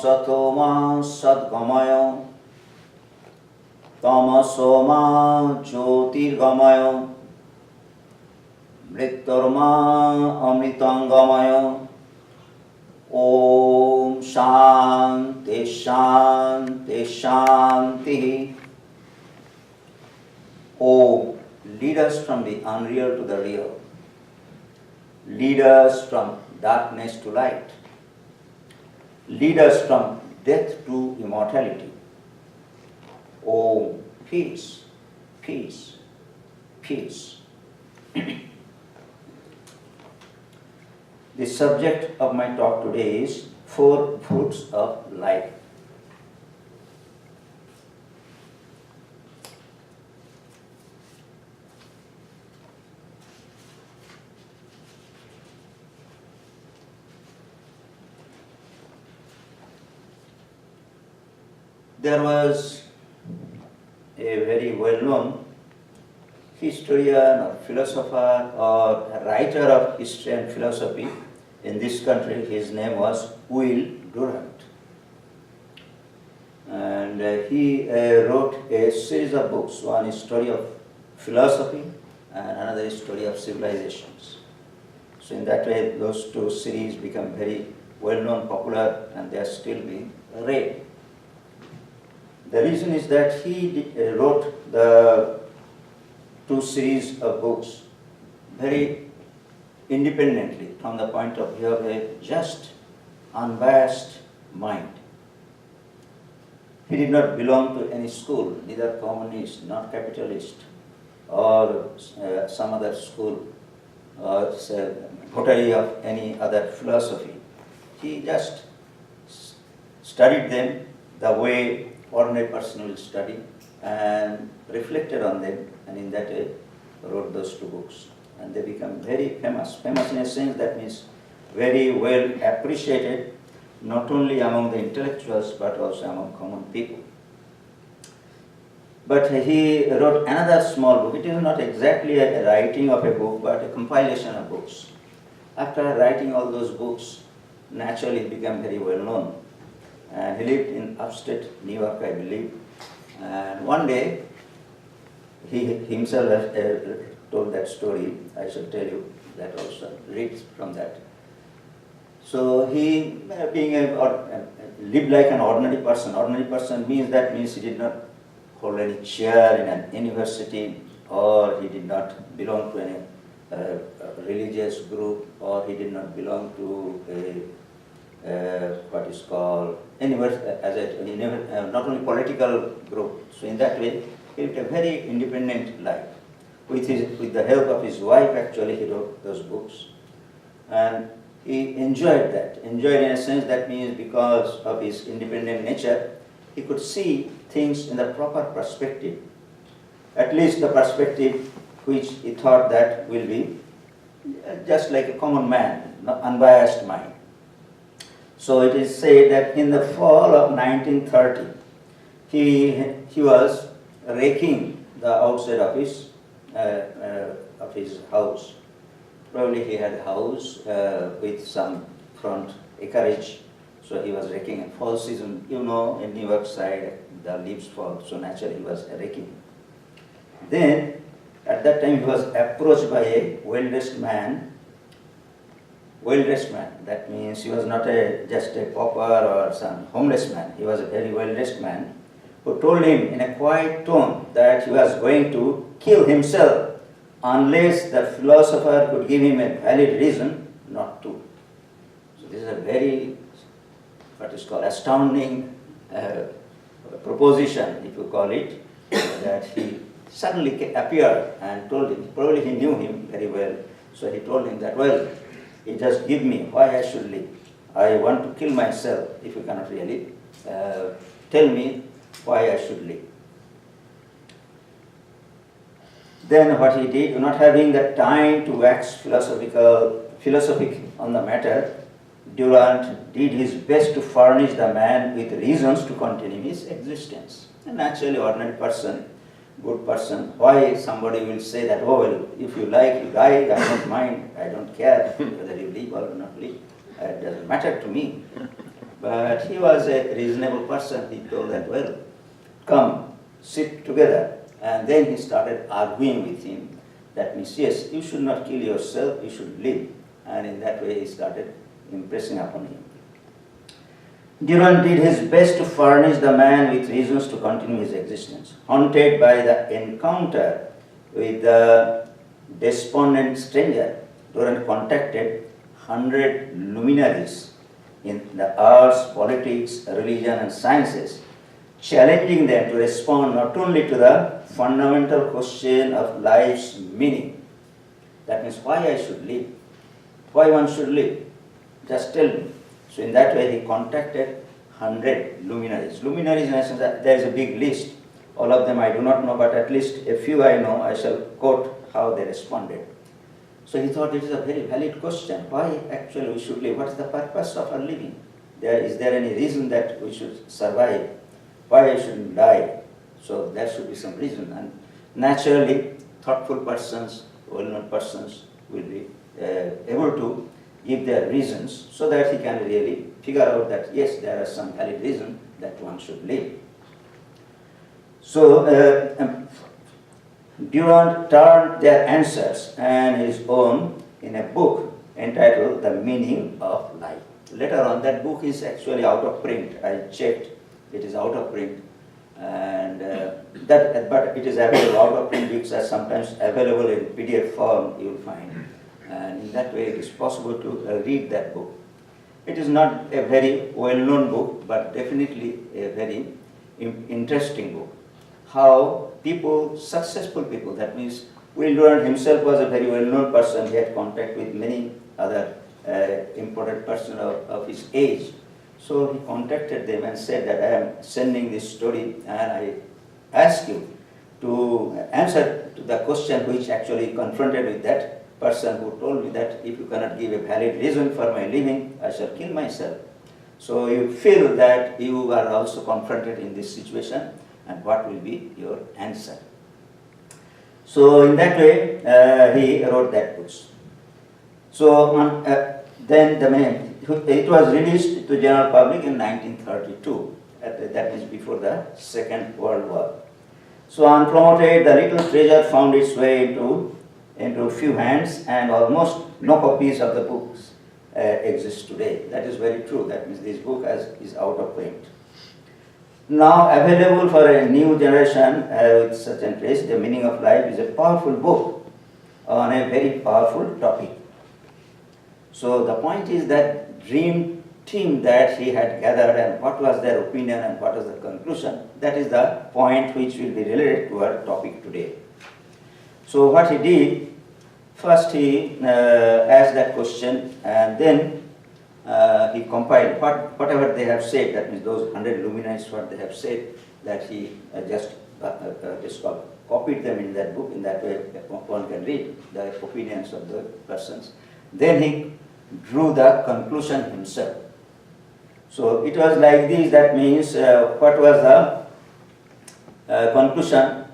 asato ma sadgamaya tamaso ma jyotirgamaya mrityurma amritangamaya. Om Shanti Shanti Shanti. Om, lead us from the unreal to the real. Lead us from darkness to light. Lead us from death to immortality. Om, peace, peace, peace. The subject of my talk today is 4 fruits of life. There was a very well-known historian or philosopher or writer of history and philosophy in this country. His name was Will Durant. And he wrote a series of books, one history of philosophy and another history of civilizations. So in that way, those 2 series become very well-known, popular, and they are still being read. The reason is that he wrote the 2 series of books very independently from the point of view of a just, unbiased mind. He did not belong to any school, neither communist, nor capitalist, or some other school, or votary of any other philosophy. He just studied them the way ordinary person will study and reflected on them, and in that way wrote those 2 books. And they become very famous. Famous in a sense that means very well appreciated, not only among the intellectuals but also among common people. But he wrote another small book. It is not exactly a writing of a book, but a compilation of books. After writing all those books, naturally he became very well known. And he lived in upstate New York, I believe. And one day, he himself told that story. I shall tell you that also. Read from that. So he, lived like an ordinary person. Ordinary person means he did not hold any chair in an university, or he did not belong to any religious group, or he did not belong to what is called not only political group. So in that way, he lived a very independent life. With the help of his wife, actually, he wrote those books. And he enjoyed that. Enjoyed in a sense that means because of his independent nature, he could see things in the proper perspective. At least the perspective which he thought that will be just like a common man, unbiased mind. So it is said that in the fall of 1930, he was raking the outside of his house. Probably he had a house with some front acreage, so he was raking. In fall season, in New York side, the leaves fall, so naturally he was raking. Then, at that time, he was approached by a well-dressed man. Well-dressed man, that means he was not just a pauper or some homeless man. He was a very well-dressed man who told him in a quiet tone that he was going to kill himself unless the philosopher could give him a valid reason not to. So this is a very, what is called, astounding proposition, if you call it, that he suddenly appeared and told him. Probably he knew him very well, so he told him that, well, you just give me why I should live. I want to kill myself if you cannot really tell me why I should live. Then what he did, not having the time to wax philosophic on the matter, Durant did his best to furnish the man with reasons to continue his existence. A naturally ordinary person, good person, why somebody will say that, oh well, if you like, you die, I don't mind, I don't care whether you live or not live, it doesn't matter to me. But he was a reasonable person. He told that, well, come, sit together. And then he started arguing with him. That means, yes, you should not kill yourself, you should live. And in that way he started impressing upon him. Durant did his best to furnish the man with reasons to continue his existence. Haunted by the encounter with the despondent stranger, Durant contacted 100 luminaries in the arts, politics, religion and sciences, challenging them to respond not only to the fundamental question of life's meaning, that means why I should live, why one should live, just tell me. So in that way he contacted 100 luminaries. Luminaries in a sense that there is a big list. All of them I do not know, but at least a few I know. I shall quote how they responded. So he thought it is a very valid question. Why actually we should live? What is the purpose of our living? Is there any reason that we should survive? Why I shouldn't die? So there should be some reason. And naturally, thoughtful persons, well-known persons will be able to give their reasons so that he can really figure out that yes, there are some valid reason that one should live. So Durant turned their answers and his own in a book entitled The Meaning of Life. Later on, that book is actually out of print. I checked, it is out of print. And but it is available. Out of print books are sometimes available in PDF form, you will find. And in that way it is possible to read that book. It is not a very well-known book, but definitely a very interesting book. How people, successful people, that means Will Durant himself was a very well-known person. He had contact with many other important persons of his age. So he contacted them and said that I am sending this story and I ask you to answer to the question which actually confronted with that person who told me that if you cannot give a valid reason for my living, I shall kill myself. So you feel that you are also confronted in this situation and what will be your answer. So in that way he wrote that book. So then it was released to general public in 1932. That is before the Second World War. So unpromoted, the little treasure found its way into few hands, and almost no copies of the books exist today. That is very true. That means this book is out of print. Now available for a new generation with such interest, The Meaning of Life is a powerful book on a very powerful topic. So the point is that dream team that he had gathered and what was their opinion and what was the conclusion, that is the point which will be related to our topic today. So what he did, first he asked that question and then he compiled whatever they have said, that means those 100 luminaries, what they have said, that he just copied them in that book. In that way one can read the opinions of the persons. Then he drew the conclusion himself. So it was like this, that means what was the conclusion,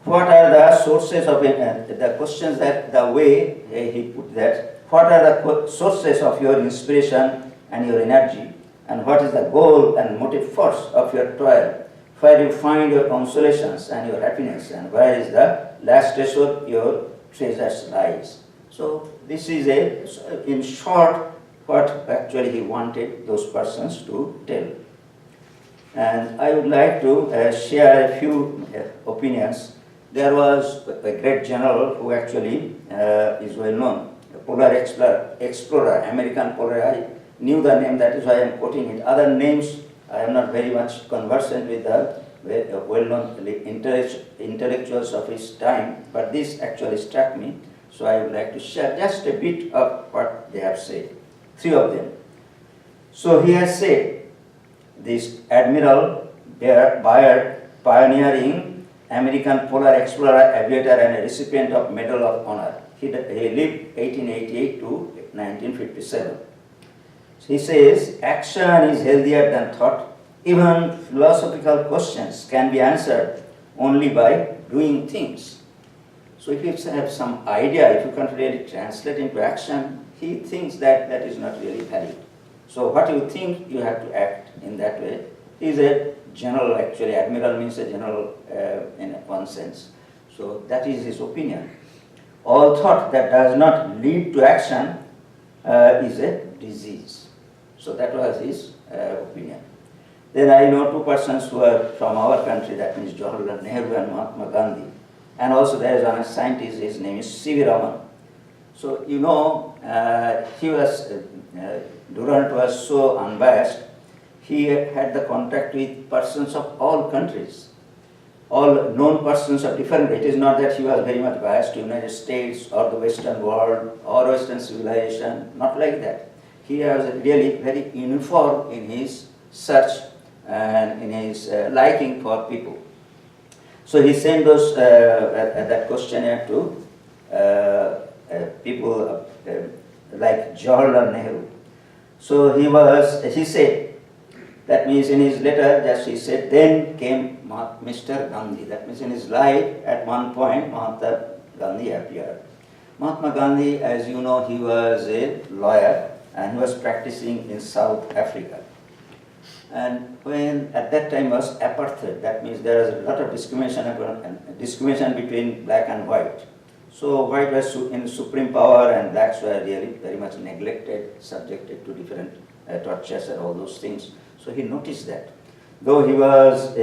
what are the sources of the questions, that the way he put that, what are the sources of your inspiration and your energy, and what is the goal and motive force of your toil, where you find your consolations and your happiness, and where is the last treasure your treasures lies. So this is in short, what actually he wanted those persons to tell. And I would like to share a few opinions. There was a great general who actually is well known, a polar explorer, American polar. I knew the name, that is why I am quoting it. Other names, I am not very much conversant with the well-known intellectuals of his time, but this actually struck me. So I would like to share just a bit of what they have said. Three of them. So he has said, this Admiral Byrd, pioneering American polar explorer, aviator, and a recipient of Medal of Honor. He lived 1888 to 1957. He says, action is healthier than thought. Even philosophical questions can be answered only by doing things. So if you have some idea, if you can't really translate into action, he thinks that that is not really valid. So what you think, you have to act in that way. He is a general, actually. Admiral means a general in one sense. So that is his opinion. All thought that does not lead to action is a disease. So that was his opinion. Then I know two persons who are from our country, that means Jawaharlal Nehru and Mahatma Gandhi. And also there is one scientist, his name is C.V. Raman. So you know, Durant was so unbiased, he had the contact with persons of all countries, all known persons of different. It is not that he was very much biased to United States or the Western world or Western civilization, not like that. He was really very uniform in his search and in his liking for people. So he sent those that questionnaire to people like Jawaharlal Nehru. So he said, that means in his letter, just he said, then came Mr. Gandhi. That means in his life, at one point, Mahatma Gandhi appeared. Mahatma Gandhi, as you know, he was a lawyer and he was practicing in South Africa. And when at that time was apartheid, that means there was a lot of discrimination between black and white. So white was in supreme power and blacks were really very much neglected, subjected to different tortures and all those things. So he noticed that. Though he was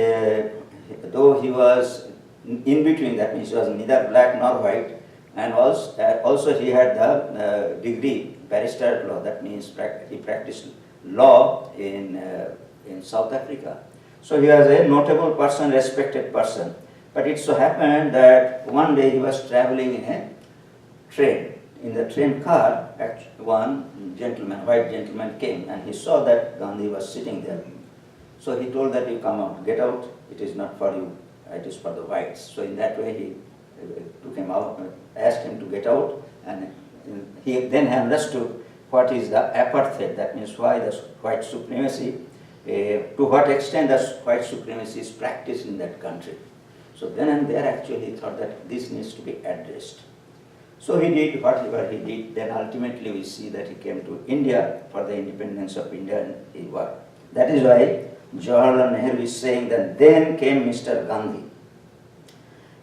in between, that means he was neither black nor white, and also he had the degree, barrister at law, that means he practiced law in South Africa. So he was a notable person, respected person. But it so happened that one day he was traveling in a train. In the train car, one gentleman, white gentleman came and he saw that Gandhi was sitting there. So he told that you come out, get out, it is not for you, it is for the whites. So in that way he took him out, asked him to get out, and he then understood what is the apartheid, that means why the white supremacy, to what extent the white supremacy is practiced in that country. So then and there actually he thought that this needs to be addressed. So he did whatever he did. Then ultimately we see that he came to India for the independence of India and he worked. That is why Jawaharlal Nehru is saying that then came Mr. Gandhi.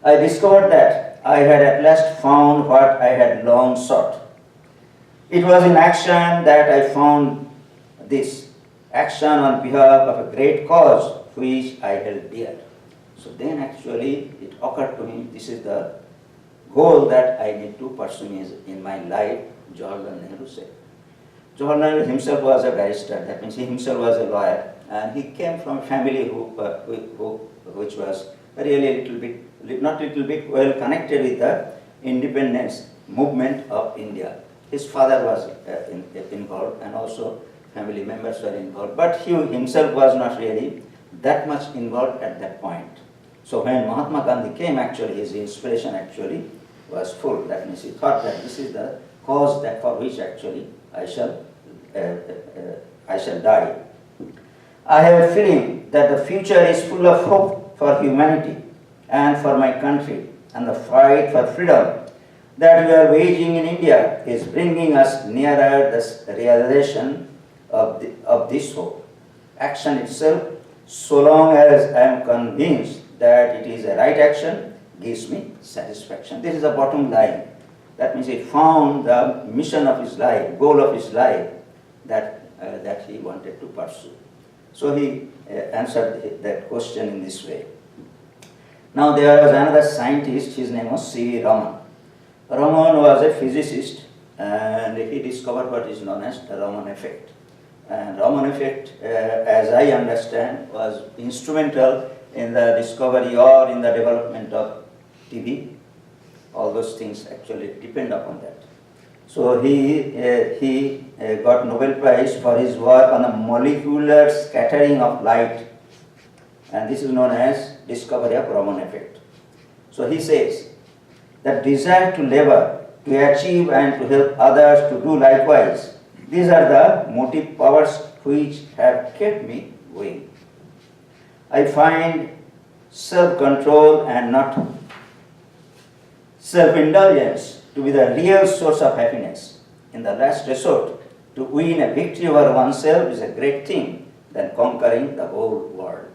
I discovered that I had at last found what I had long sought. It was in action that I found this, action on behalf of a great cause which I held dear. So then actually it occurred to him, this is the goal that I need to pursue in my life, Jawaharlal Nehru said. Jawaharlal Nehru himself was a barrister, that means he himself was a lawyer, and he came from a family which was really not little bit, well connected with the independence movement of India. His father was involved and also family members were involved, but he himself was not really that much involved at that point. So when Mahatma Gandhi came, actually his inspiration actually was full. That means he thought that this is the cause that for which actually I shall die. I have a feeling that the future is full of hope for humanity and for my country, and the fight for freedom that we are waging in India is bringing us nearer the realization of this hope. Action itself, so long as I am convinced that it is a right action, gives me satisfaction. This is the bottom line. That means he found the mission of his life, goal of his life that he wanted to pursue. So he answered that question in this way. Now there was another scientist, his name was C.V. Raman. Raman was a physicist and he discovered what is known as the Raman effect. And Raman effect, as I understand, was instrumental in the discovery or in the development of TB. All those things actually depend upon that. So he got Nobel Prize for his work on the molecular scattering of light, and this is known as discovery of Raman effect. So he says that desire to labor, to achieve and to help others to do likewise, these are the motive powers which have kept me going. I find self-control and not self-indulgence to be the real source of happiness. In the last resort, to win a victory over oneself is a great thing than conquering the whole world.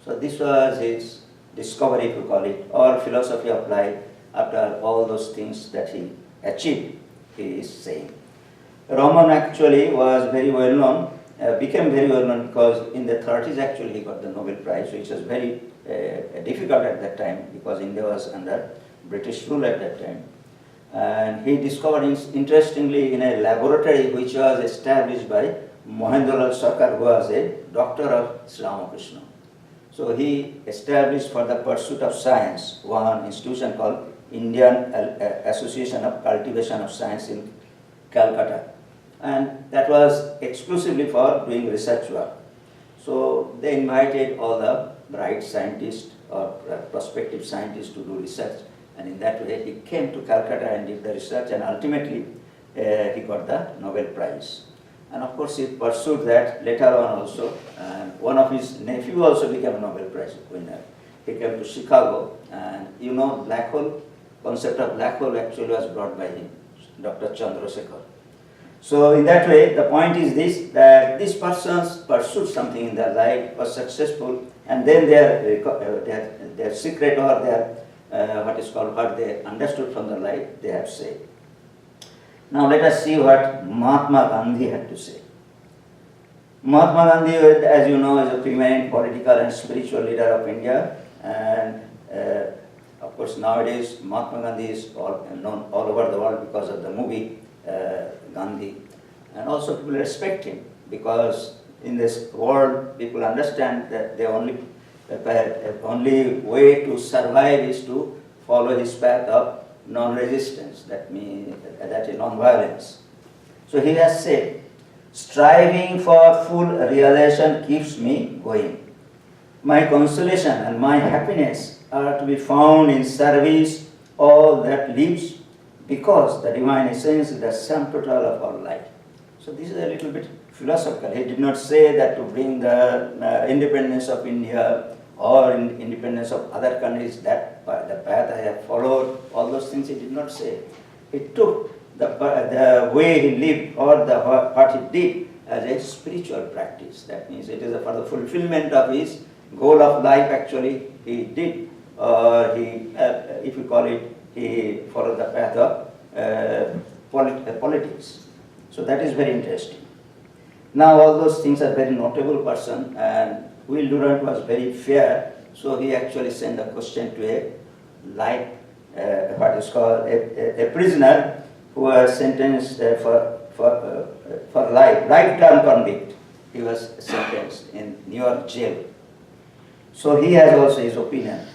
So this was his discovery, if you call it, or philosophy of life after all those things that he achieved, he is saying. Raman actually was very well known, became very well known because in the 30s actually he got the Nobel Prize, which was very difficult at that time because India was under British rule at that time. And he discovered, interestingly, in a laboratory which was established by Mohendralal Sarkar, who was a doctor of Sri Ramakrishna. So he established for the pursuit of science one institution called Indian Association of Cultivation of Science in Calcutta. And that was exclusively for doing research work. So they invited all the bright scientists or prospective scientists to do research. And in that way, he came to Calcutta and did the research, and ultimately he got the Nobel Prize. And of course, he pursued that later on also. And one of his nephew also became a Nobel Prize winner. He came to Chicago, and you know, black hole, concept of black hole actually was brought by him, Dr. Chandrasekhar. So in that way, the point is this, that these persons pursued something in their life, was successful, and then their secret or their what they understood from their life, they have said. Now let us see what Mahatma Gandhi had to say. Mahatma Gandhi, as you know, is a preeminent political and spiritual leader of India, and of course nowadays Mahatma Gandhi is known all over the world because of the movie Gandhi, and also people respect him because in this world people understand that the only way to survive is to follow his path of non-resistance, that means that is non-violence. So he has said, striving for full realization keeps me going. My consolation and my happiness are to be found in service all that lives, because the divine essence is the sum total of our life. So this is a little bit philosophical. He did not say that to bring the independence of India or independence of other countries, that the path I have followed, all those things he did not say. He took the way he lived or what he did as a spiritual practice. That means it is for the fulfillment of his goal of life actually he did, if you call it, he followed the path of politics. So that is very interesting. Now all those things are very notable person, and Will Durant was very fair, so he actually sent a question to a a prisoner who was sentenced for lifetime convict. He was sentenced in New York jail. So he has also his opinion.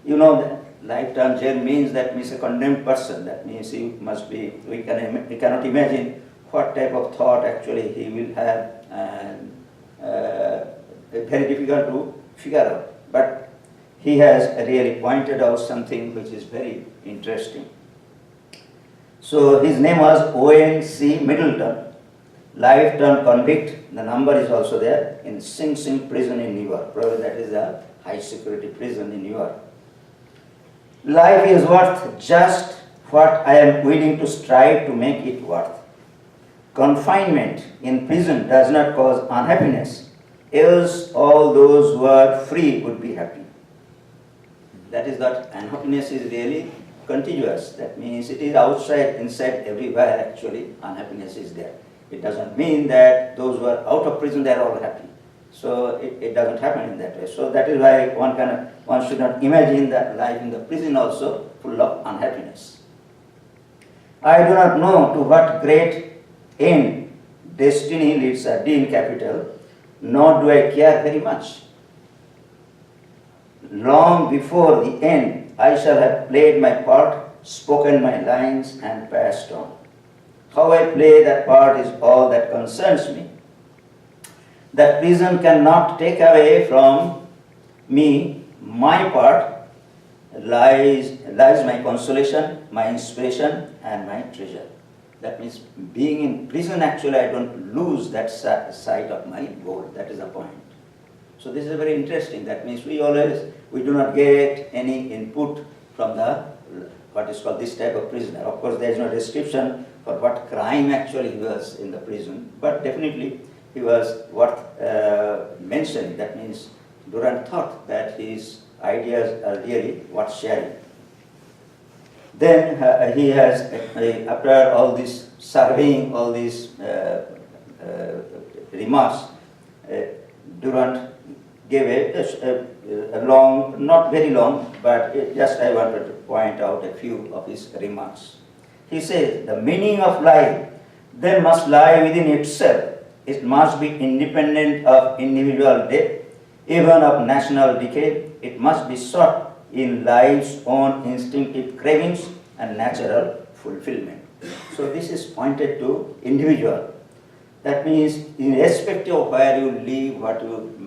You know that lifetime jail means that means a condemned person. That means he must be, we cannot imagine what type of thought actually he will have, and very difficult to figure out. But he has really pointed out something which is very interesting. So his name was Owen C. Middleton, lifetime convict. The number is also there in Sing Sing prison in New York. Probably that is a high security prison in New York. Life is worth just what I am willing to strive to make it worth. Confinement in prison does not cause unhappiness, else all those who are free would be happy. That is that unhappiness is really continuous. That means it is outside, inside, everywhere actually unhappiness is there. It doesn't mean that those who are out of prison, they are all happy. So it doesn't happen in that way. So that is why one should not imagine that life in the prison also full of unhappiness. I do not know to what great end destiny leads a D in capital, nor do I care very much. Long before the end, I shall have played my part, spoken my lines, and passed on. How I play that part is all that concerns me. That prison cannot take away from me my part. Lies my consolation, my inspiration, and my treasure. That means being in prison, actually I don't lose that sight of my goal. That is the point. So this is very interesting. That means we do not get any input from the what is called this type of prisoner. Of course, there is no description for what crime actually he was in the prison, but definitely he was worth mentioning. That means Durant thought that his ideas are really worth sharing. Then he has, after all this surveying, all these remarks, Durant gave a long, not very long, but just I wanted to point out a few of his remarks. He says, the meaning of life then must lie within itself. It must be independent of individual death, even of national decay. It must be sought in life's own instinctive cravings and natural fulfillment. So this is pointed to individual. That means irrespective of where you live,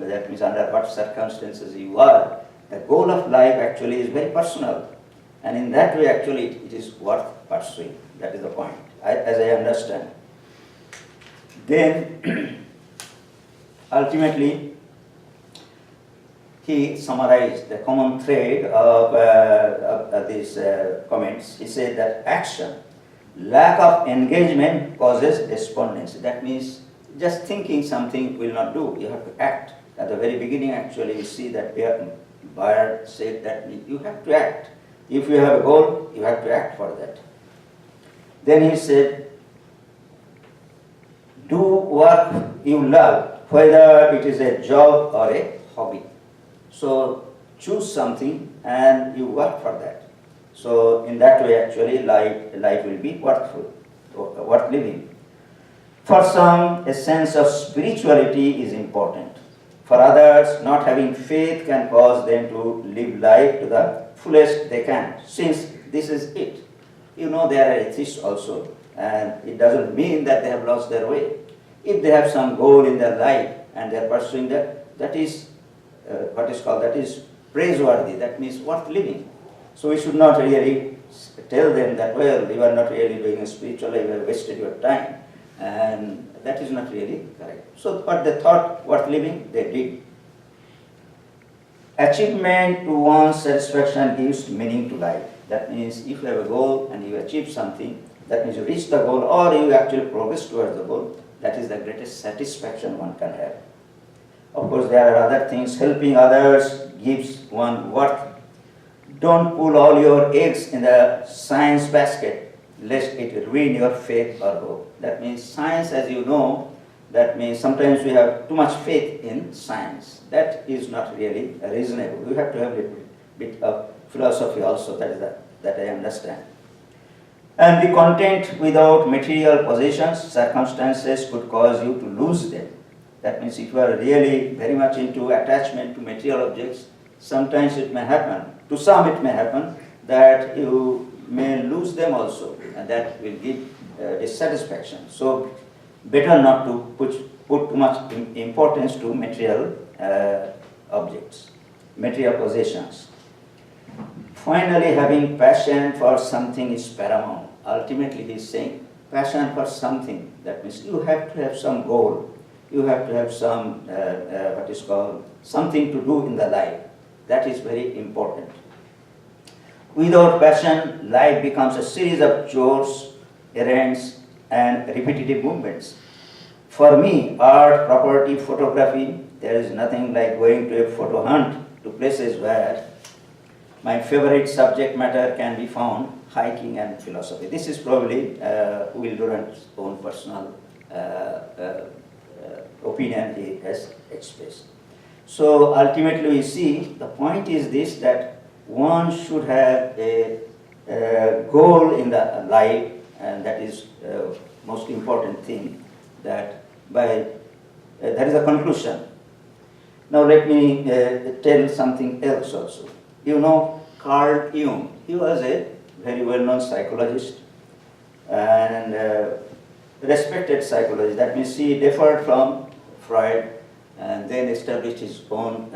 that means under what circumstances you are, the goal of life actually is very personal. And in that way actually it is worth pursuing. That is the point, as I understand. Then ultimately he summarized the common thread of these comments. He said that action, lack of engagement causes despondency. That means just thinking something will not do. You have to act. At the very beginning actually you see that Bayer said that you have to act. If you have a goal, you have to act for that. Then he said, do work you love, whether it is a job or a hobby. So choose something and you work for that. So in that way actually life will be worth living. For some, a sense of spirituality is important. For others, not having faith can cause them to live life to the fullest they can, since this is it. You know, there are atheists also, and it doesn't mean that they have lost their way. If they have some goal in their life and they are pursuing that, that is that is praiseworthy, that means worth living. So we should not really tell them that, well, you are not really doing spiritually, you have wasted your time, and that is not really correct. So what they thought worth living, they did. Achievement to one's satisfaction gives meaning to life. That means if you have a goal and you achieve something, that means you reach the goal or you actually progress towards the goal, that is the greatest satisfaction one can have. Of course, there are other things. Helping others gives one worth. Don't put all your eggs in the science basket, lest it ruin your faith or hope. That means science, as you know, that means sometimes we have too much faith in science. That is not really reasonable. We have to have a little bit of philosophy also, that I understand. And be content without material possessions. Circumstances could cause you to lose them. That means if you are really very much into attachment to material objects, sometimes it may happen, to some it may happen, that you may lose them also, and that will give dissatisfaction. So better not to put too much importance to material objects, material possessions. Finally, having passion for something is paramount. Ultimately, he is saying passion for something. That means you have to have some goal. You have to have some, something to do in the life. That is very important. Without passion, life becomes a series of chores, errands, and repetitive movements. For me, art, property, photography, there is nothing like going to a photo hunt to places where my favorite subject matter can be found, hiking and philosophy. This is probably Will Durant's own personal opinion he has expressed. So ultimately we see the point is this, that one should have a goal in the life, and that is most important thing, that that is a conclusion. Now let me tell something else also. You know Carl Jung, he was a very well-known psychologist and respected psychologist. That means he differed from Freud and then established his own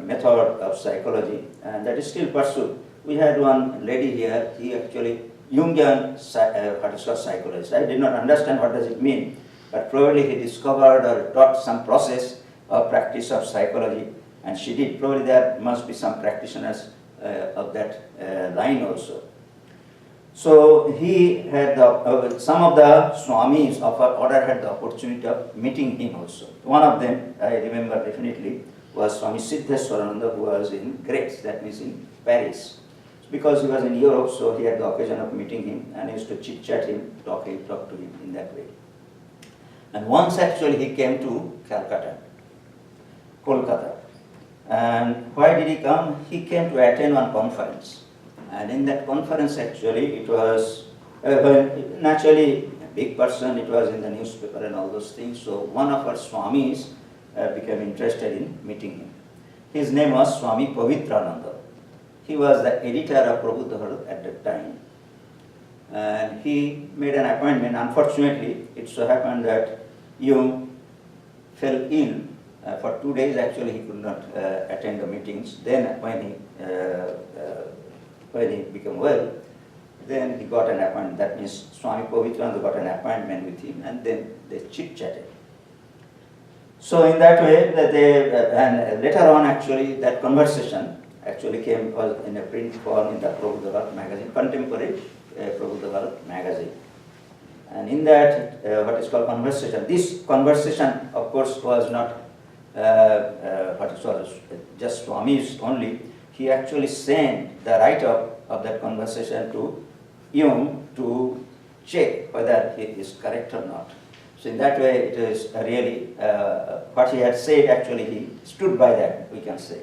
method of psychology, and that is still pursued. We had one lady here, he actually Jungian psychologist. I did not understand what does it mean, but probably he discovered or taught some process of practice of psychology, and she did. Probably there must be some practitioners of that line also. So he had some of the Swamis of our order had the opportunity of meeting him also. One of them, I remember definitely, was Swami Siddheswarananda, who was in Gretz, that means in Paris. Because he was in Europe, so he had the occasion of meeting him and used to chit-chat him, talk to him in that way. And once actually he came to Kolkata. And why did he come? He came to attend one conference. And in that conference actually it was, naturally a big person, it was in the newspaper and all those things. So one of our Swamis became interested in meeting him. His name was Swami Prapannananda. He was the editor of Prabuddha Bharat at that time. And he made an appointment. Unfortunately, it so happened that Jung fell ill. For 2 days actually he could not attend the meetings. Then when he became well, then he got an appointment. That means Swami Prapannananda got an appointment with him, and then they chit-chatted. So in that way, and later on actually that conversation actually was in a print form in the Prabuddha Bharat magazine, contemporary Prabuddha Bharat magazine. And in that, what is called conversation, this conversation of course was not just Swami's only. He actually sent the write-up of that conversation to Jung to check whether it is correct or not. So in that way, it is really what he had said. Actually, he stood by that, we can say.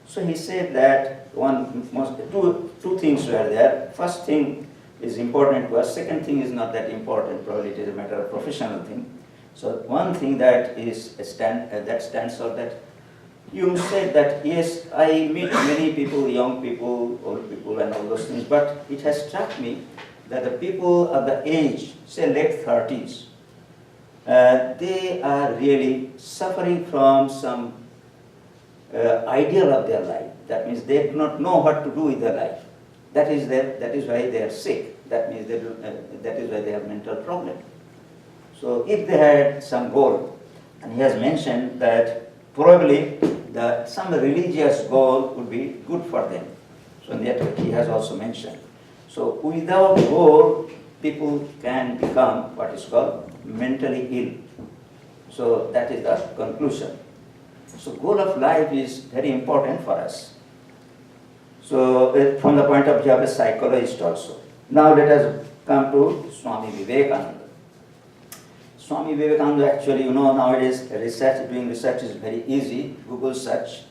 So he said that two things were there. First thing is important to us. Second thing is not that important. Probably it is a matter of professional thing. So one thing that stands out, that you said that yes, I meet many people, young people, old people, and all those things. But it has struck me that the people of the age, say late 30s, they are really suffering from some ideal of their life. That means they do not know what to do with their life. That is why they are sick. That means that is why they have mental problem. So if they had some goal, and he has mentioned that probably some religious goal would be good for them. So in that he has also mentioned. So without goal, people can become what is called mentally ill. So that is the conclusion. So goal of life is very important for us. So from the point of view of a psychologist also. Now let us come to Swami Vivekananda. Swami Vivekananda, actually, nowadays doing research is very easy. Google search.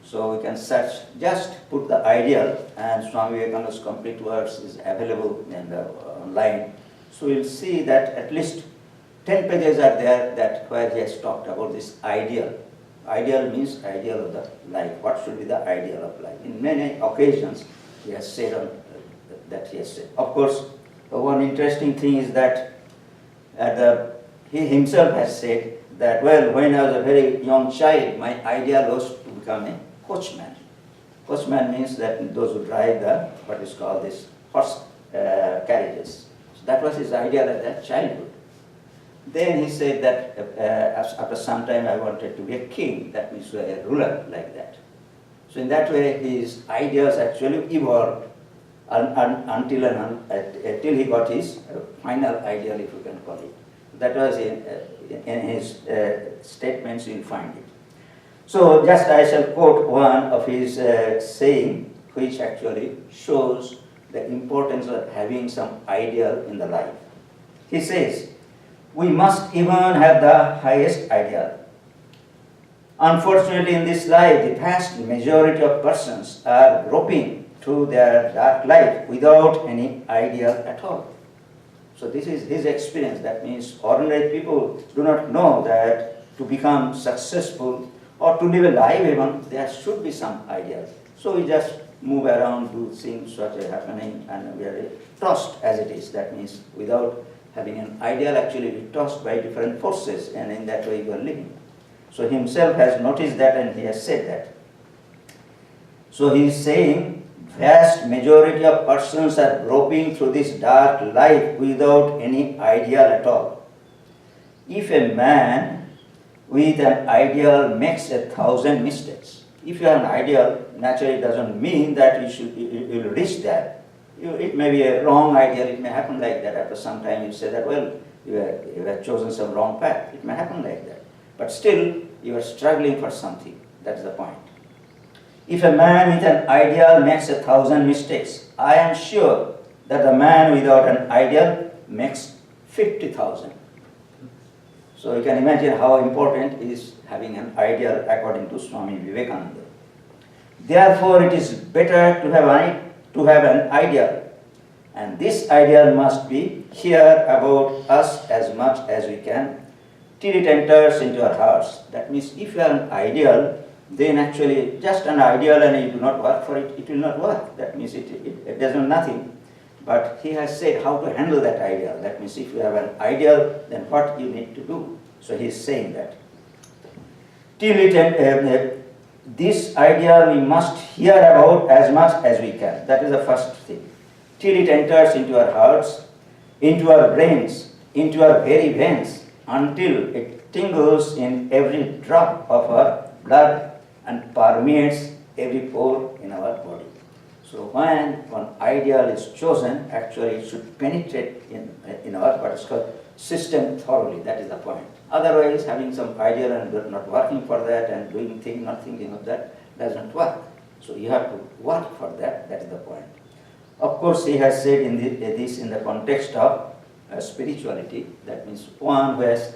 So we can search, just put the ideal, and Swami Vivekananda's complete works is available online. So you'll see that at least 10 pages are there where he has talked about this ideal. Ideal means ideal of the life. What should be the ideal of life? In many occasions, he has said that he has said. Of course, one interesting thing is that he himself has said that, well, when I was a very young child, my ideal was to become a coachman. Coachman means that those who drive what is called this horse carriages. So that was his ideal at that childhood. Then he said that after some time I wanted to be a king, that means a ruler like that. So in that way his ideas actually evolved until he got his final ideal, if you can call it. That was in his statements, you'll find it. So just I shall quote one of his saying, which actually shows the importance of having some ideal in the life. He says, we must even have the highest ideal. Unfortunately, in this life, the vast majority of persons are groping through their dark life without any ideal at all. So this is his experience. That means ordinary people do not know that to become successful or to live a life even, there should be some ideal. So we just move around, do things what are happening, and we are tossed as it is. That means without having an ideal, actually we tossed by different forces, and in that way you are living. So himself has noticed that, and he has said that. So he is saying, vast majority of persons are groping through this dark life without any ideal at all. If a man with an ideal makes 1,000 mistakes, If you have an ideal, naturally it doesn't mean that you will reach that. It may be a wrong ideal, it may happen like that. After some time you say that, well, you have chosen some wrong path. It may happen like that. But still, you are struggling for something. That's the point. If a man with an ideal makes 1,000 mistakes, I am sure that the man without an ideal makes 50,000. So you can imagine how important is having an ideal according to Swami Vivekananda. Therefore, it is better to have an ideal, and this ideal must be here about us as much as we can, till it enters into our hearts. That means if you have an ideal, then actually just an ideal and you do not work for it, it will not work. That means it does nothing. But he has said how to handle that ideal. That means if you have an ideal, then what you need to do. So he is saying that. Till this ideal we must hear about as much as we can. That is the first thing. Till it enters into our hearts, into our brains, into our very veins, until it tingles in every drop of our blood and permeates every pore in our body. So when one ideal is chosen, actually it should penetrate in our what is called system thoroughly. That is the point. Otherwise, having some ideal and not working for that and doing things, not thinking of that, doesn't work. So you have to work for that. That is the point. Of course, he has said this in the context of spirituality. That means one who has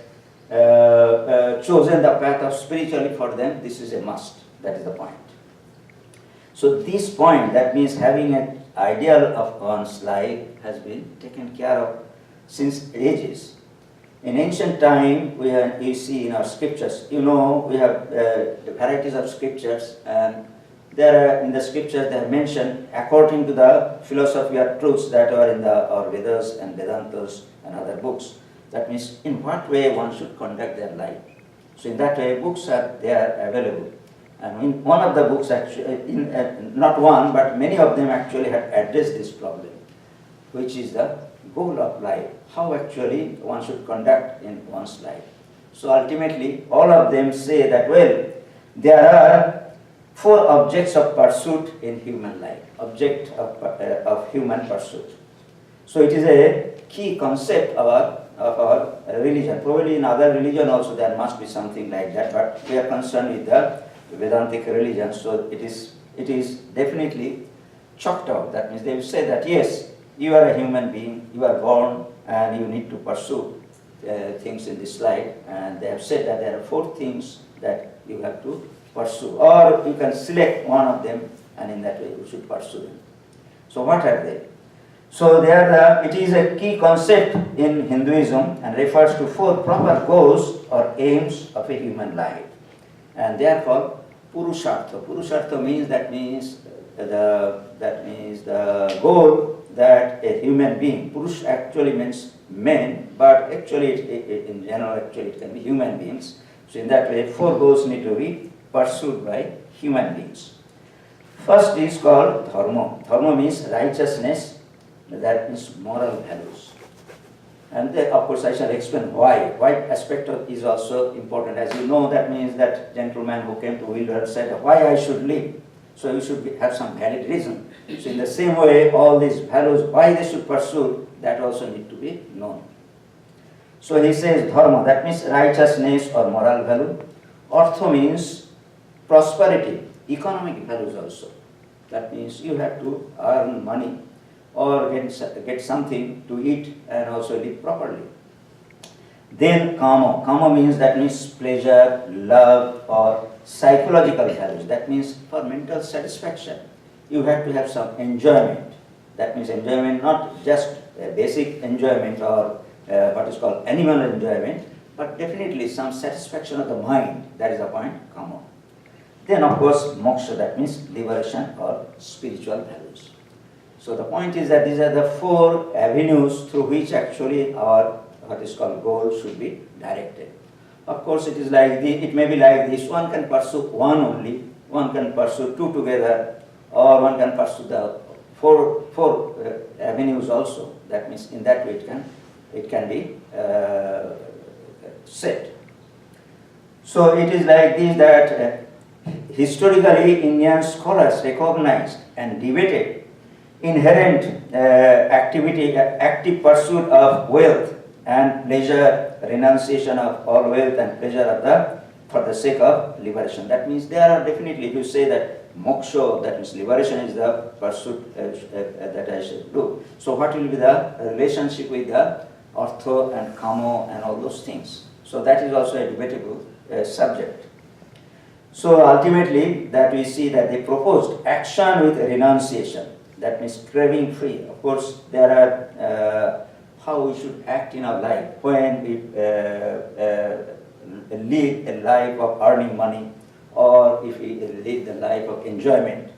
chosen the path of spirituality for them, this is a must. That is the point. So this point, that means having an ideal of one's life, has been taken care of since ages. In ancient time, you see in our scriptures, we have the varieties of scriptures, and there are in the scriptures they are mentioned according to the philosophy or truths that are in our Vedas and Vedantas and other books. That means in what way one should conduct their life. So in that way, books are there available. And in one of the books, actually, not one, but many of them actually have addressed this problem, which is the goal of life, how actually one should conduct in one's life. So ultimately, all of them say that, well, there are 4 objects of pursuit in human life, object of human pursuit. So it is a key concept of our religion. Probably in other religion also there must be something like that, but we are concerned with the Vedantic religion, so it is definitely chalked out. That means they will say that yes, you are a human being, you are born, and you need to pursue things in this life, and they have said that there are 4 things that you have to pursue, or you can select one of them, and in that way you should pursue them. So what are they? So it is a key concept in Hinduism and refers to 4 proper goals or aims of a human life, and they are called Purushartha. Purushartha means the goal that a human being. Purush actually means men, but actually in general actually it can be human beings. So in that way, 4 goals need to be pursued by human beings. First is called dharma. Dharma means righteousness. That means moral values. And then, of course, I shall explain why. Why aspect is also important. As you know, that means that gentleman who came to Wilder said, why I should live. So you should have some valid reason. So in the same way, all these values, why they should pursue, that also need to be known. So he says dharma, that means righteousness or moral value. Artha means prosperity, economic values also. That means you have to earn money or get something to eat and also live properly. Then kama. Kama means pleasure, love, or psychological values. That means for mental satisfaction. You have to have some enjoyment. That means enjoyment, not just a basic enjoyment or what is called animal enjoyment, but definitely some satisfaction of the mind. That is the point, kama. Then of course moksha, that means liberation or spiritual values. So the point is that these are the 4 avenues through which actually our what is called goal should be directed. Of course, it may be like this. One can pursue one only. One can pursue 2 together, or one can pursue the 4 avenues also. That means in that way it can be set. So it is like this that historically Indian scholars recognized and debated inherent active pursuit of wealth and pleasure, renunciation of all wealth and pleasure for the sake of liberation. That means there are definitely, if you say that moksha, that means liberation is the pursuit that I should do. So what will be the relationship with the artha and kama and all those things? So that is also a debatable subject. So ultimately that we see that they proposed action with renunciation. That means craving free. Of course, there are how we should act in our life when we lead a life of earning money, or if we lead the life of enjoyment.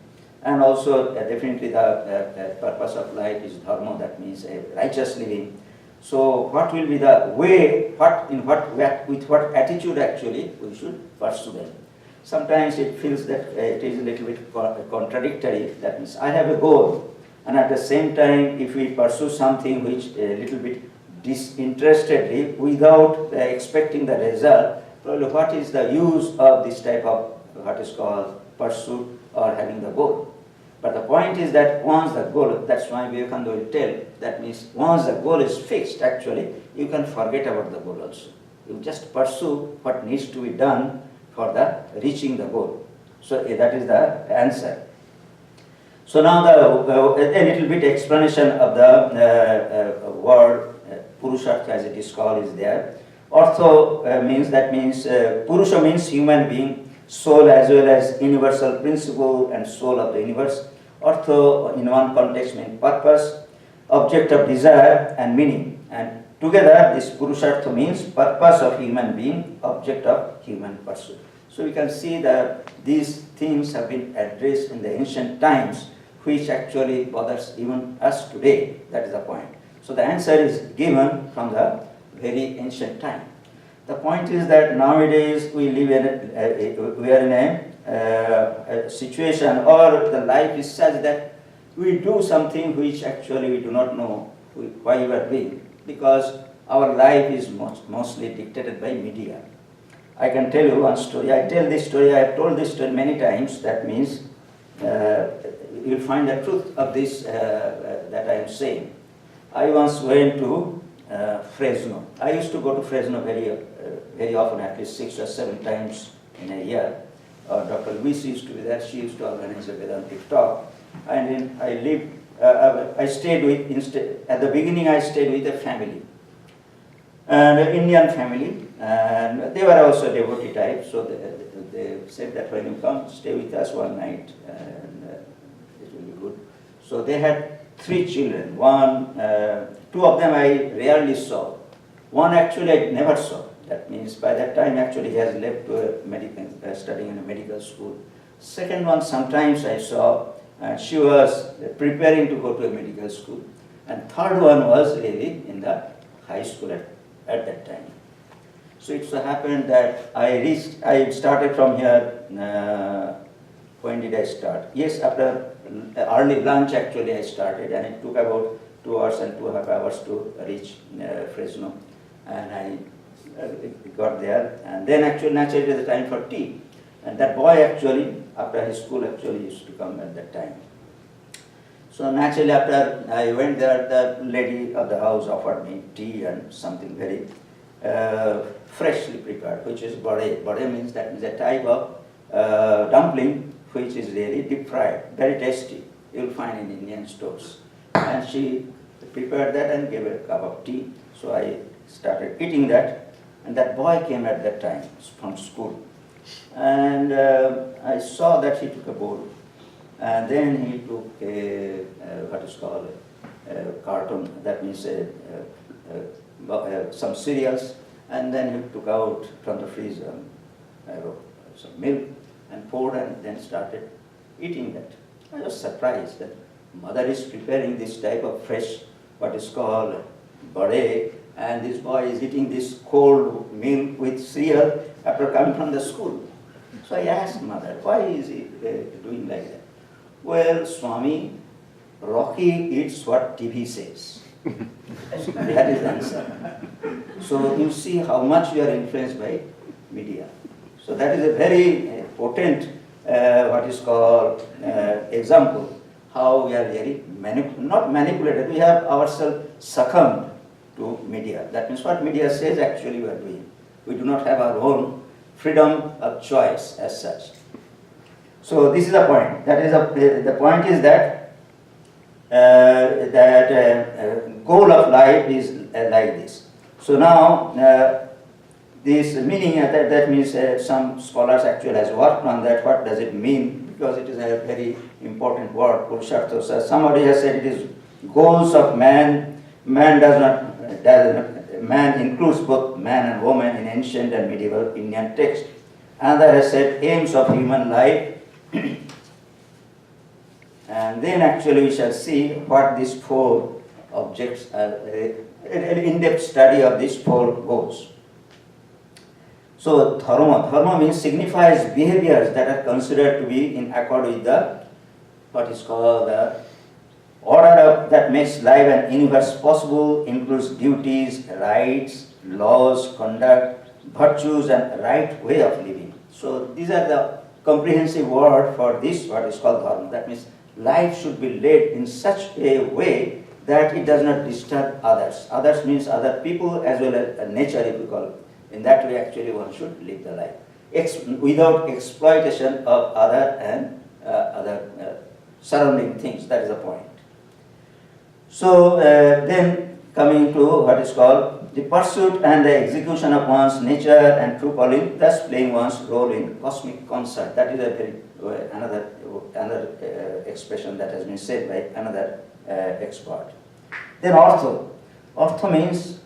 And also definitely the purpose of life is dharma, that means a righteous living. So what will be the way, with what attitude actually we should pursue them? Sometimes it feels that it is a little bit contradictory. That means I have a goal, and at the same time, if we pursue something which a little bit disinterestedly, without expecting the result, probably what is the use of this type of what is called pursuit or having the goal? But the point is that once the goal, that's why Vivekananda will tell, that means once the goal is fixed, actually, you can forget about the goal also. You just pursue what needs to be done for the reaching the goal. So that is the answer. So now a little bit explanation of the word Purushartha, as it is called, is there. Artha means Purusha means human being, soul as well as universal principle and soul of the universe. Artha in one context means purpose, object of desire and meaning. And together this Purushartha means purpose of human being, object of human pursuit. So we can see that these themes have been addressed in the ancient times, which actually bothers even us today. That is the point. So the answer is given from the very ancient time. The point is that nowadays we live in we are in a situation, or the life is such that we do something which actually we do not know why we are doing, because our life is mostly dictated by media. I can tell you one story. I tell this story, I have told this story many times. That means you'll find the truth of this that I am saying. I once went to Fresno. I used to go to Fresno very often, at least 6 or 7 times in a year. Dr. Luis used to be there. She used to organize a Vedantic talk. And then I lived, I stayed with, at the beginning I stayed with a family, an Indian family, and they were also devotee type, so they said that when you come, stay with us one night, and it will be good. So they had 3 children. Two of them I rarely saw. One actually I never saw. That means by that time actually he has left to studying in a medical school. Second one sometimes I saw, and she was preparing to go to a medical school. And third one was really in the high school at that time. So it so happened that I started from here, when did I start? Yes, after early lunch actually I started, and it took about 2 hours and 2.5 hours to reach Fresno. And I got there, and then actually naturally it was the time for tea. And that boy actually, after his school actually used to come at that time. So naturally after I went there, the lady of the house offered me tea and something very freshly prepared, which is bade. Bade means that is a type of dumpling which is really deep fried, very tasty. You'll find in Indian stores. And she prepared that and gave a cup of tea. So I started eating that, and that boy came at that time from school. And I saw that he took a bowl, and then he took a what is called a carton, that means some cereals, and then he took out from the freezer some milk and poured, and then started eating that. I was surprised that mother is preparing this type of fresh, what is called bade, and this boy is eating this cold milk with cereal after coming from the school. So I asked mother, why is he doing like that? Well, Swami, Rocky eats what TV says. That is the answer. So you see how much you are influenced by media. So that is a very potent what is called example, how we are very not manipulated, we have ourselves succumbed to media. That means what media says actually we are doing. We do not have our own freedom of choice as such. So this is the point. That is the point is that goal of life is like this. So now this meaning that means some scholars actually has worked on that. What does it mean? Because it is a very important word. Purushartha. So somebody has said it is goals of man. Man includes both man and woman in ancient and medieval Indian texts. Another has said aims of human life. And then actually we shall see what these four objects are, an in-depth study of these four goals. So dharma means signifies behaviors that are considered to be in accord with the what is called the order that makes life and universe possible, includes duties, rights, laws, conduct, virtues, and right way of living. So these are the comprehensive word for this what is called dharma. That means life should be led in such a way that it does not disturb others. Others means other people as well as nature, if you call it. In that way actually one should live the life without exploitation of other and other surrounding things. That is the point. So then coming to what is called the pursuit and the execution of one's nature and true calling, thus playing one's role in cosmic concert. That is a very another expression that has been said by another expert. Then ortho means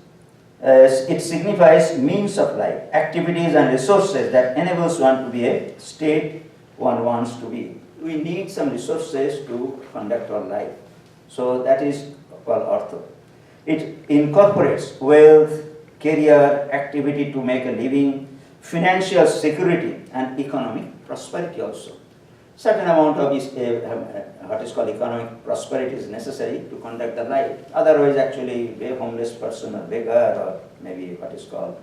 it signifies means of life, activities and resources that enables one to be a state one wants to be. We need some resources to conduct our life. So that is called ortho. It incorporates wealth, career, activity to make a living, financial security and economic prosperity also. Certain amount of what is called economic prosperity is necessary to conduct the life. Otherwise, actually, a homeless person or beggar or maybe what is called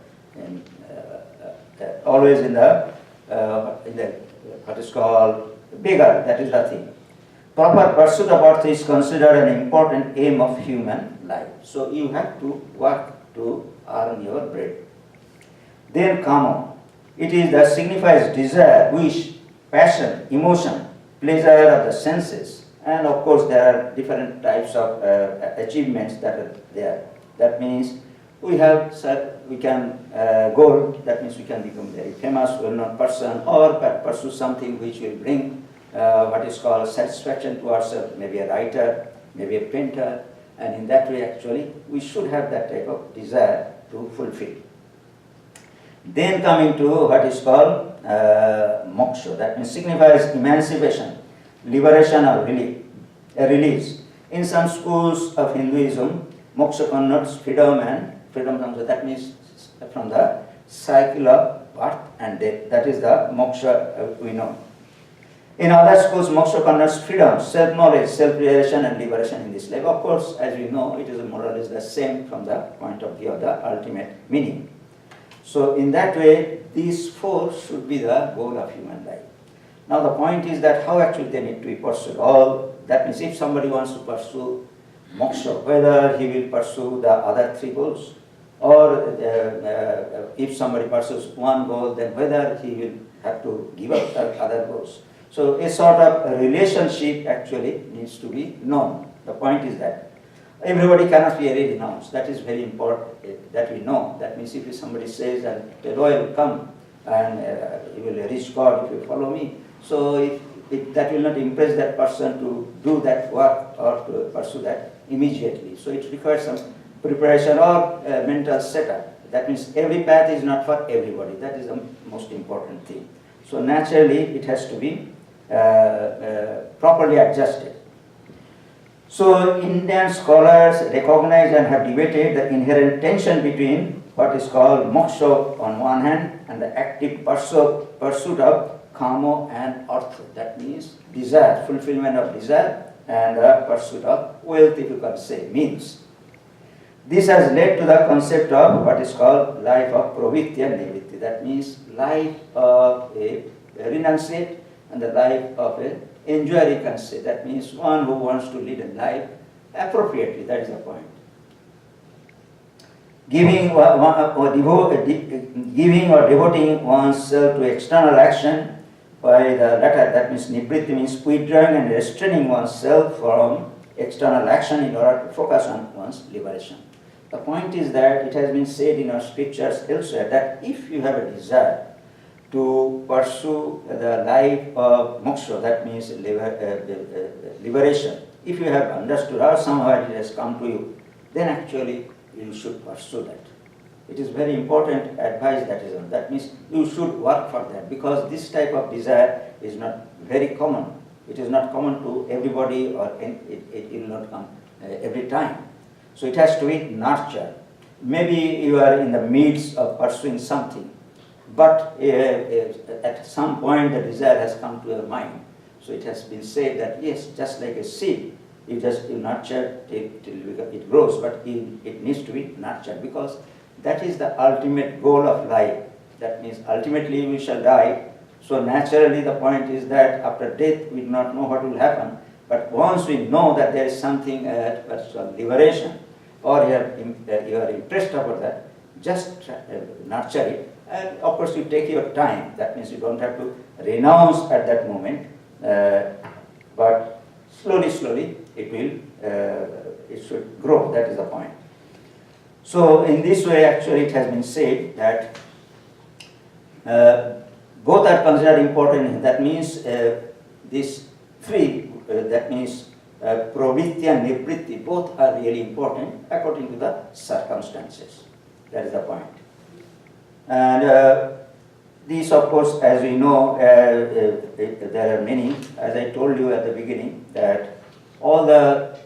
always in the what is called beggar. That is the thing. Proper pursuit of earth is considered an important aim of human life. So you have to work to earn your bread. Then kama. It is that signifies desire, wish, passion, emotion, pleasure of the senses, and of course there are different types of achievements that are there. That means we can goal. That means we can become very famous, well-known person, or pursue something which will bring what is called satisfaction to ourselves. Maybe a writer, maybe a painter, and in that way, actually, we should have that type of desire to fulfill. Then coming to what is called moksha, that means signifies emancipation, liberation or release. In some schools of Hinduism, moksha connotes freedom and freedom from that means from the cycle of birth and death. That is the moksha we know. In other schools, moksha connotes freedom, self-knowledge, self-realization and liberation in this life. Of course, as we know, it is more or less the same from the point of view of the ultimate meaning. So in that way, these four should be the goal of human life. Now the point is that how actually they need to be pursued. All that means if somebody wants to pursue moksha, whether he will pursue the other three goals, or if somebody pursues one goal, then whether he will have to give up the other goals. So a sort of relationship actually needs to be known. The point is that everybody cannot be really renounced. That is very important that we know. That means if somebody says that the Lord will come and you will reach God if you follow me. So if that will not impress that person to do that work or to pursue that immediately. So it requires some preparation or mental setup. That means every path is not for everybody. That is the most important thing. So naturally it has to be properly adjusted. So Indian scholars recognize and have debated the inherent tension between what is called moksha on one hand and the active pursuit of kama and artha. That means desire, fulfillment of desire and pursuit of wealth, if you can say, means. This has led to the concept of what is called life of pravritti and nivritti. That means life of a renunciate and the life of an enjoyer, you can say. That means one who wants to lead a life appropriately, that is the point. Giving giving or devoting oneself to external action by the latter, that means nibritti, means withdrawing and restraining oneself from external action in order to focus on one's liberation. The point is that it has been said in our scriptures elsewhere that if you have a desire to pursue the life of moksha, that means liberation, if you have understood or somehow it has come to you, then actually you should pursue that. It is very important advice that is on. That means you should work for that, because this type of desire is not very common. It is not common to everybody, or it will not come every time. So it has to be nurtured. Maybe you are in the midst of pursuing something, but at some point the desire has come to your mind. So it has been said that yes, just like a seed, you nurture till it grows, but it needs to be nurtured, because that is the ultimate goal of life. That means ultimately we shall die. So naturally the point is that after death we do not know what will happen, but once we know that there is something that's liberation, or you are impressed about that, just nurture it. And of course you take your time. That means you don't have to renounce at that moment, but slowly it should grow. That is the point. So in this way, actually, it has been said that both are considered important. That means this three, that means pravritti and nivritti, both are really important according to the circumstances. That is the point. And these, of course, as we know, there are many. As I told you at the beginning, that all the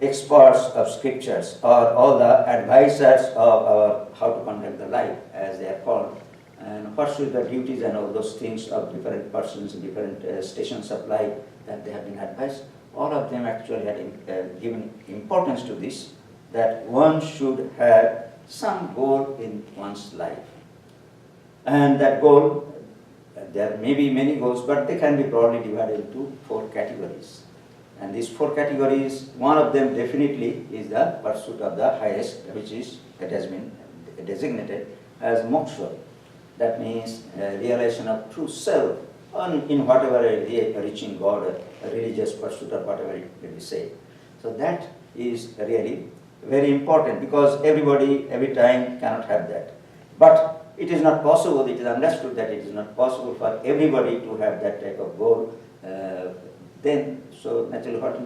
experts of scriptures, or all the advisors of our how to conduct the life, as they are called, and pursue the duties and all those things of different persons, different stations of life that they have been advised, all of them actually had given importance to this, that one should have some goal in one's life. And that goal, there may be many goals, but they can be broadly divided into 4 categories. And these 4 categories, one of them definitely is the pursuit of the highest, that has been designated as moksha. That means realization of true self, in whatever reaching God, a religious pursuit, or whatever it may be said. So that is really very important, because everybody, every time cannot have that. But it is not possible, it is understood that it is not possible for everybody to have that type of goal. Then, so naturally, what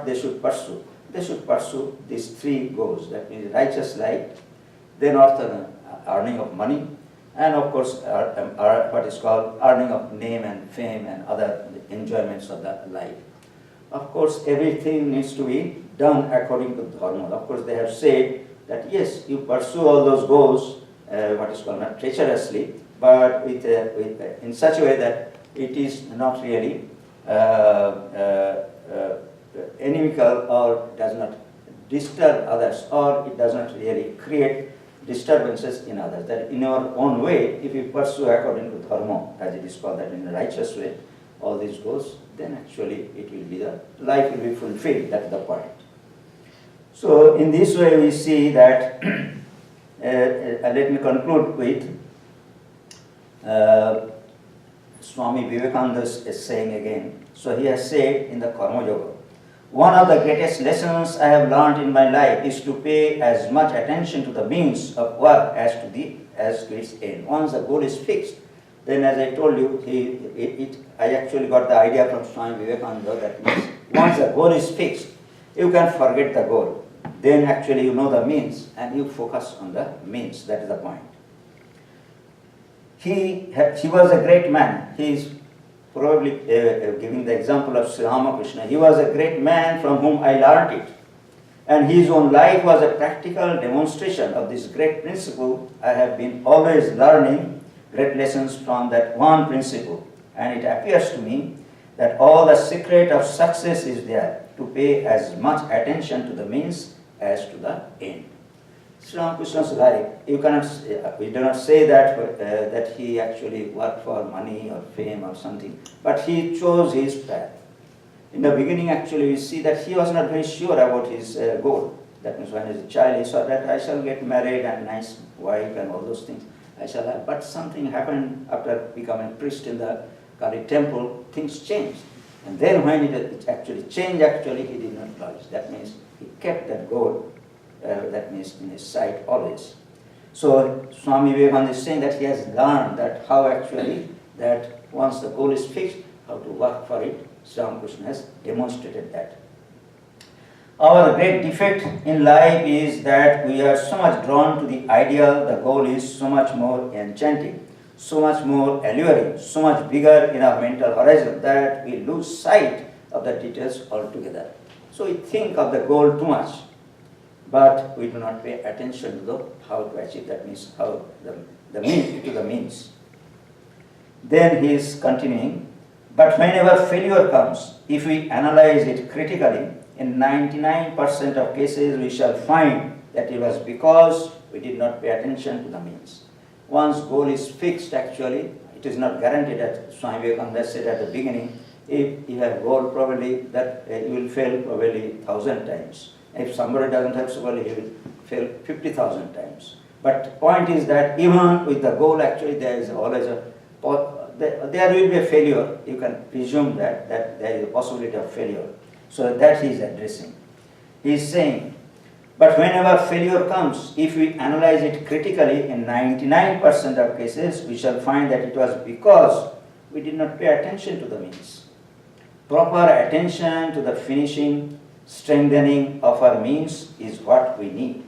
they should pursue? They should pursue these 3 goals. That means righteous life, then also earning of money, and of course, what is called earning of name and fame and other enjoyments of the life. Of course, everything needs to be done according to dharma. Of course, they have said that yes, you pursue all those goals, what is called not treacherously, but in such a way that it is not really inimical, or does not disturb others, or it does not really create disturbances in others. That in our own way, if we pursue according to dharma, as it is called, that in a righteous way, all these goals, then actually it will be life will be fulfilled. That is the point. So in this way we see that, let me conclude with Swami Vivekananda's saying again. So he has said in the Karma Yoga, one of the greatest lessons I have learned in my life is to pay as much attention to the means of work as to its end. Once the goal is fixed, then as I told you, I actually got the idea from Swami Vivekananda, that means once the goal is fixed, you can forget the goal. Then actually you know the means, and you focus on the means. That is the point. He was a great man. He is probably giving the example of Sri Ramakrishna. He was a great man from whom I learned it. And his own life was a practical demonstration of this great principle. I have been always learning great lessons from that one principle. And it appears to me that all the secret of success is there, to pay as much attention to the means as to the end. Sri Ramakrishna's life, we do not say that he actually worked for money or fame or something, but he chose his path. In the beginning, actually, we see that he was not very sure about his goal. That means when he was a child, he thought that I shall get married and nice wife and all those things I shall have. But something happened after becoming a priest in the Kali temple, things changed. And then when it actually changed, actually, he did not acknowledge. That means he kept that goal, that means in his sight always. So Swami Vivekananda is saying that he has learned that how actually, that once the goal is fixed, how to work for it. Sri Ramakrishna has demonstrated that. Our great defect in life is that we are so much drawn to the ideal, the goal is so much more enchanting, so much more alluring, so much bigger in our mental horizon that we lose sight of the details altogether. So we think of the goal too much, but we do not pay attention to how to achieve, that means how the means to the means. Then he is continuing, but whenever failure comes, if we analyze it critically, in 99% of cases we shall find that it was because we did not pay attention to the means. Once goal is fixed, actually, it is not guaranteed that Swami Vivekananda said at the beginning, if you have goal, probably that you will fail probably 1,000 times. If somebody doesn't have goal, he will fail 50,000 times. But point is that even with the goal, actually, there is always there will be a failure. You can presume that there is a possibility of failure. So that he is addressing. He is saying, but whenever failure comes, if we analyze it critically, in 99% of cases, we shall find that it was because we did not pay attention to the means. Proper attention to the finishing, strengthening of our means is what we need.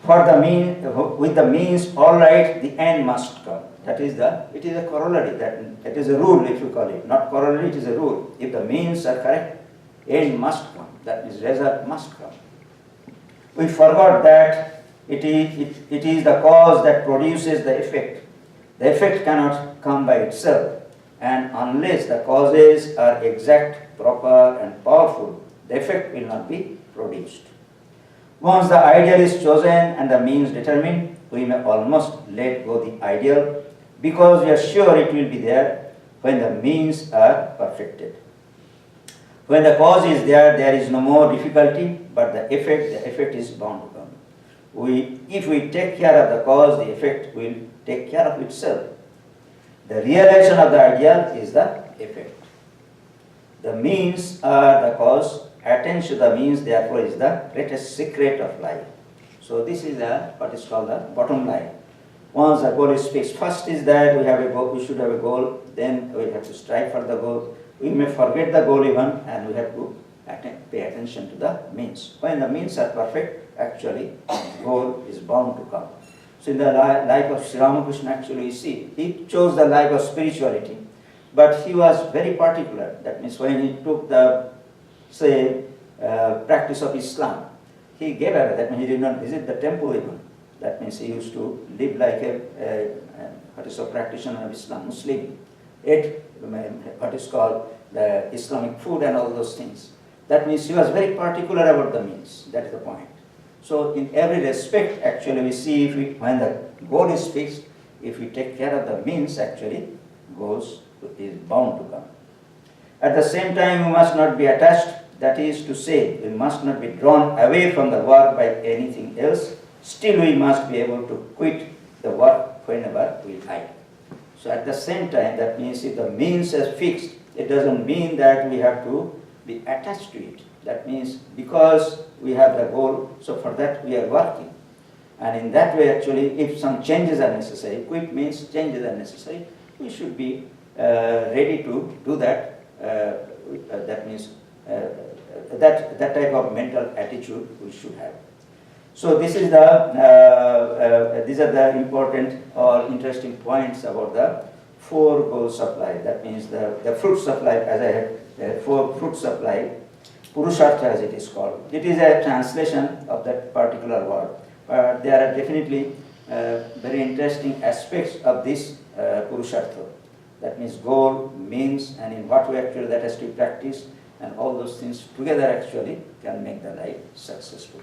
For the with the means, all right, the end must come. It is a corollary, that is a rule, if you call it. Not corollary, it is a rule. If the means are correct, end must come, that is, result must come. We forgot that it is the cause that produces the effect. The effect cannot come by itself, and unless the causes are exact, proper and powerful, the effect will not be produced. Once the ideal is chosen and the means determined, we may almost let go the ideal because we are sure it will be there when the means are perfected. When the cause is there, there is no more difficulty, but the effect is bound to come. If we take care of the cause, the effect will take care of itself. The realization of the ideal is the effect. The means are the cause. Attention to the means, therefore, is the greatest secret of life. So this is what is called the bottom line. Once the goal is fixed, first is that we have a goal, we should have a goal, then we have to strive for the goal. We may forget the goal even, and we have to pay attention to the means. When the means are perfect, actually, goal is bound to come. So in the life of Sri Ramakrishna, actually, you see, he chose the life of spirituality, but he was very particular. That means when he took the, say, practice of Islam, he gave away. That means he did not visit the temple even. That means he used to live like a practitioner of Islam, Muslim. Ate what is called the Islamic food and all those things. That means he was very particular about the means. That is the point. So in every respect, actually, we see when the goal is fixed, if we take care of the means, actually, goals is bound to come. At the same time, we must not be attached. That is to say, we must not be drawn away from the work by anything else. Still, we must be able to quit the work whenever we like. So at the same time, that means if the means is fixed, it doesn't mean that we have to be attached to it. That means because we have the goal, so for that we are working. And in that way, actually, if some changes are necessary, quit means changes are necessary, we should be ready to do that. That means that type of mental attitude we should have. So this is these are the important or interesting points about the four goals of life. That means the fruits of life, as I had four fruits of life, Purushartha as it is called. It is a translation of that particular word. But there are definitely very interesting aspects of this Purushartha. That means goal, means, and in what way actually that has to be practiced, and all those things together actually can make the life successful.